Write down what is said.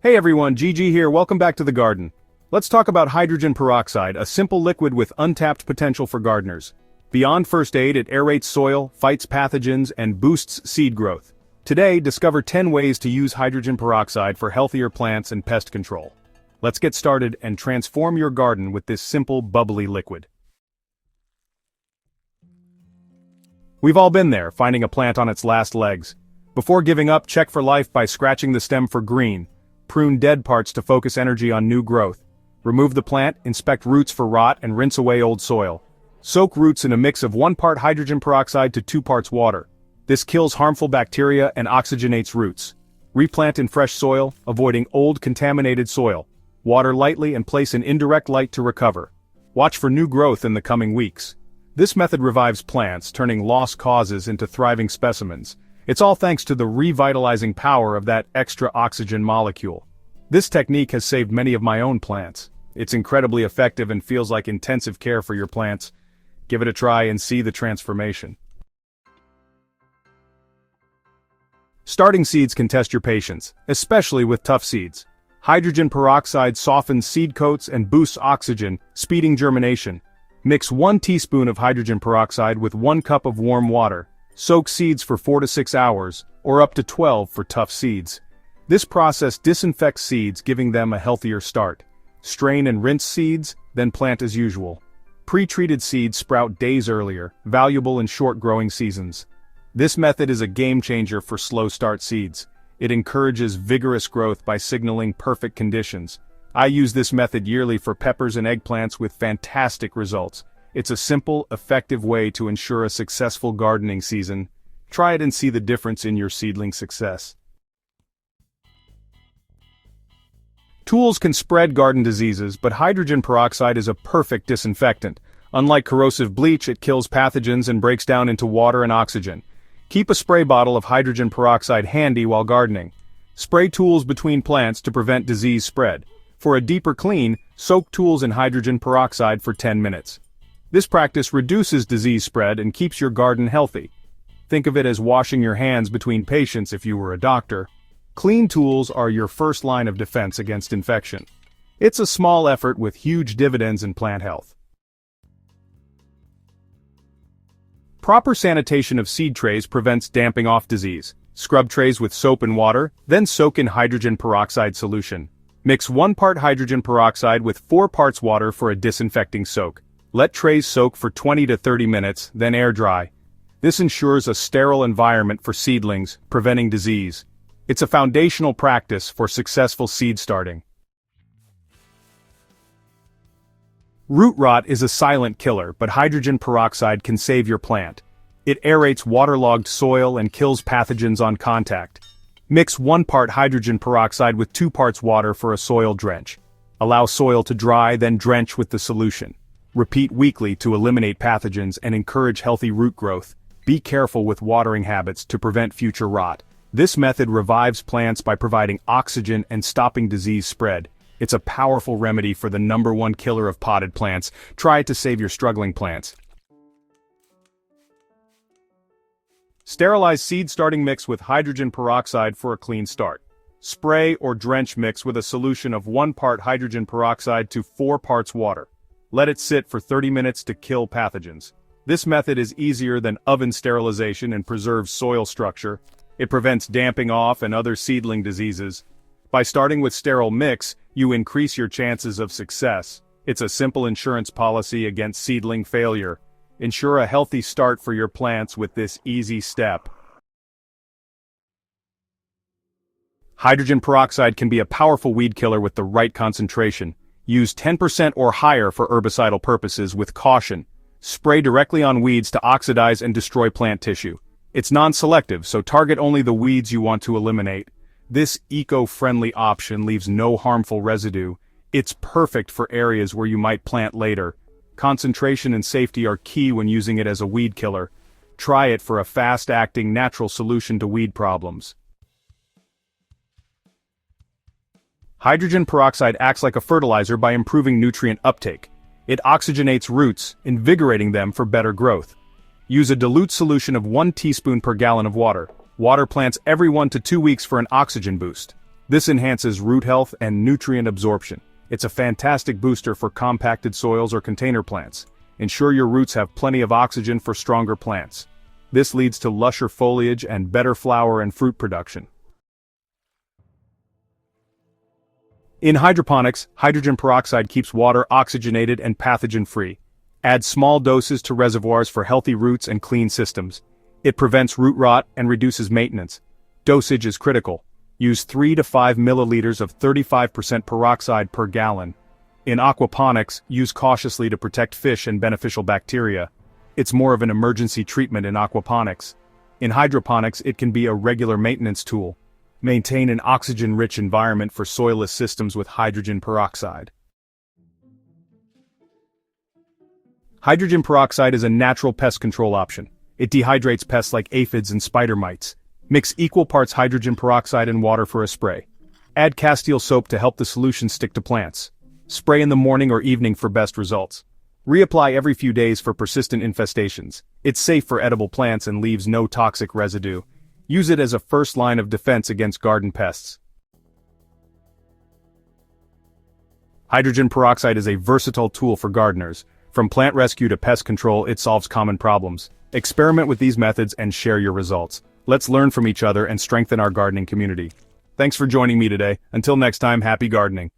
Hey everyone, GG here, welcome back to the garden. Let's talk about hydrogen peroxide, a simple liquid with untapped potential for gardeners. Beyond first aid, it aerates soil, fights pathogens, and boosts seed growth. Today, discover 10 ways to use hydrogen peroxide for healthier plants and pest control. Let's get started and transform your garden with this simple, bubbly liquid. We've all been there, finding a plant on its last legs. Before giving up, check for life by scratching the stem for green. Prune dead parts to focus energy on new growth. Remove the plant, inspect roots for rot, and rinse away old soil. Soak roots in a mix of 1 part hydrogen peroxide to 2 parts water. This kills harmful bacteria and oxygenates roots. Replant in fresh soil, avoiding old contaminated soil. Water lightly and place in indirect light to recover. Watch for new growth in the coming weeks. This method revives plants, turning lost causes into thriving specimens. It's all thanks to the revitalizing power of that extra oxygen molecule. This technique has saved many of my own plants. It's incredibly effective and feels like intensive care for your plants. Give it a try and see the transformation. Starting seeds can test your patience, especially with tough seeds. Hydrogen peroxide softens seed coats and boosts oxygen, speeding germination. Mix 1 teaspoon of hydrogen peroxide with 1 cup of warm water. Soak seeds for 4 to 6 hours, or up to 12 for tough seeds. This process disinfects seeds, giving them a healthier start. Strain and rinse seeds, then plant as usual. Pre-treated seeds sprout days earlier, valuable in short growing seasons. This method is a game changer for slow start seeds. It encourages vigorous growth by signaling perfect conditions. I use this method yearly for peppers and eggplants with fantastic results. It's a simple, effective way to ensure a successful gardening season. Try it and see the difference in your seedling success. Tools can spread garden diseases, but hydrogen peroxide is a perfect disinfectant. Unlike corrosive bleach, it kills pathogens and breaks down into water and oxygen. Keep a spray bottle of hydrogen peroxide handy while gardening. Spray tools between plants to prevent disease spread. For a deeper clean, soak tools in hydrogen peroxide for 10 minutes. This practice reduces disease spread and keeps your garden healthy. Think of it as washing your hands between patients if you were a doctor. Clean tools are your first line of defense against infection. It's a small effort with huge dividends in plant health. Proper sanitation of seed trays prevents damping off disease. Scrub trays with soap and water, then soak in hydrogen peroxide solution. Mix 1 part hydrogen peroxide with 4 parts water for a disinfecting soak. Let trays soak for 20 to 30 minutes, then air dry. This ensures a sterile environment for seedlings, preventing disease. It's a foundational practice for successful seed starting. Root rot is a silent killer, but hydrogen peroxide can save your plant. It aerates waterlogged soil and kills pathogens on contact. Mix 1 part hydrogen peroxide with 2 parts water for a soil drench. Allow soil to dry, then drench with the solution. Repeat weekly to eliminate pathogens and encourage healthy root growth. Be careful with watering habits to prevent future rot. This method revives plants by providing oxygen and stopping disease spread. It's a powerful remedy for the #1 killer of potted plants. Try it to save your struggling plants. Sterilize seed starting mix with hydrogen peroxide for a clean start. Spray or drench mix with a solution of 1 part hydrogen peroxide to 4 parts water. Let it sit for 30 minutes to kill pathogens. This method is easier than oven sterilization and preserves soil structure. It prevents damping off and other seedling diseases. By starting with sterile mix, you increase your chances of success. It's a simple insurance policy against seedling failure. Ensure a healthy start for your plants with this easy step. Hydrogen peroxide can be a powerful weed killer with the right concentration. Use 10% or higher for herbicidal purposes with caution. Spray directly on weeds to oxidize and destroy plant tissue. It's non-selective, so target only the weeds you want to eliminate. This eco-friendly option leaves no harmful residue. It's perfect for areas where you might plant later. Concentration and safety are key when using it as a weed killer. Try it for a fast-acting natural solution to weed problems. Hydrogen peroxide acts like a fertilizer by improving nutrient uptake. It oxygenates roots, invigorating them for better growth. Use a dilute solution of 1 teaspoon per gallon of water. Water plants every 1 to 2 weeks for an oxygen boost. This enhances root health and nutrient absorption. It's a fantastic booster for compacted soils or container plants. Ensure your roots have plenty of oxygen for stronger plants. This leads to lusher foliage and better flower and fruit production. In hydroponics, hydrogen peroxide keeps water oxygenated and pathogen-free. Add small doses to reservoirs for healthy roots and clean systems. It prevents root rot and reduces maintenance. Dosage is critical. Use 3 to 5 milliliters of 35% peroxide per gallon. In aquaponics, use cautiously to protect fish and beneficial bacteria. It's more of an emergency treatment in aquaponics. In hydroponics, it can be a regular maintenance tool. Maintain an oxygen-rich environment for soilless systems with hydrogen peroxide. Hydrogen peroxide is a natural pest control option. It dehydrates pests like aphids and spider mites. Mix equal parts hydrogen peroxide and water for a spray. Add Castile soap to help the solution stick to plants. Spray in the morning or evening for best results. Reapply every few days for persistent infestations. It's safe for edible plants and leaves no toxic residue. Use it as a first line of defense against garden pests. Hydrogen peroxide is a versatile tool for gardeners. From plant rescue to pest control, it solves common problems. Experiment with these methods and share your results. Let's learn from each other and strengthen our gardening community. Thanks for joining me today. Until next time, happy gardening.